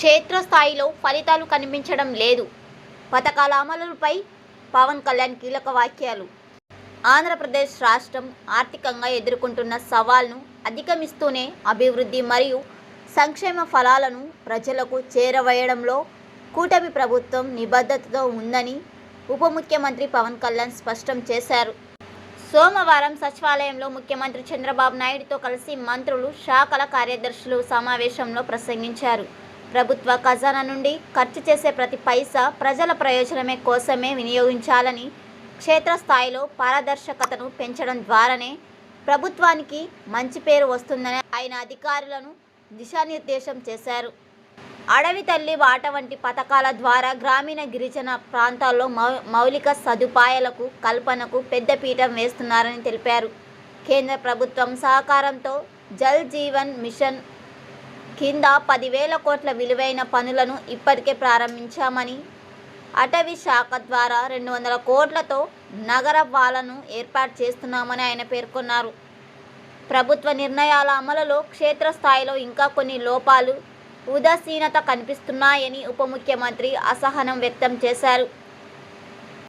క్షేత్రస్థాయిలో ఫలితాలు కనిపించడం లేదు. పథకాల అమలుపై పవన్ కళ్యాణ్ కీలక వ్యాఖ్యలు. ఆంధ్రప్రదేశ్ రాష్ట్రం ఆర్థికంగా ఎదుర్కొంటున్న సవాల్ను అధిగమిస్తూనే అభివృద్ధి మరియు సంక్షేమ ఫలాలను ప్రజలకు చేరవేయడంలో కూటమి ప్రభుత్వం నిబద్ధతతో ఉందని ఉప ముఖ్యమంత్రి పవన్ కళ్యాణ్ స్పష్టం చేశారు. సోమవారం సచివాలయంలో ముఖ్యమంత్రి చంద్రబాబు నాయుడుతో కలిసి మంత్రులు, శాఖల కార్యదర్శులు సమావేశంలో ప్రసంగించారు. ప్రభుత్వ ఖజానా నుండి ఖర్చు చేసే ప్రతి పైసా ప్రజల ప్రయోజనమే కోసమే వినియోగించాలని, క్షేత్రస్థాయిలో పారదర్శకతను పెంచడం ద్వారానే ప్రభుత్వానికి మంచి పేరు వస్తుందని ఆయన అధికారులను దిశానిర్దేశం చేశారు. అడవి తల్లి బాట వంటి పథకాల ద్వారా గ్రామీణ, గిరిజన ప్రాంతాల్లో మౌలిక సదుపాయాలకు కల్పనకు పెద్దపీట వేస్తున్నారని తెలిపారు. కేంద్ర ప్రభుత్వం సహకారంతో జల్ జీవన్ మిషన్ కింద 10,000 కోట్ల విలువైన పనులను ఇప్పటికే ప్రారంభించామని, అటవీ శాఖ ద్వారా 200 కోట్లతో నగర వాళ్లను ఏర్పాటు చేస్తున్నామని ఆయన పేర్కొన్నారు. ప్రభుత్వ నిర్ణయాల అమలులో క్షేత్రస్థాయిలో ఇంకా కొన్ని లోపాలు, ఉదాసీనత కనిపిస్తున్నాయని ఉప ముఖ్యమంత్రి అసహనం వ్యక్తం చేశారు.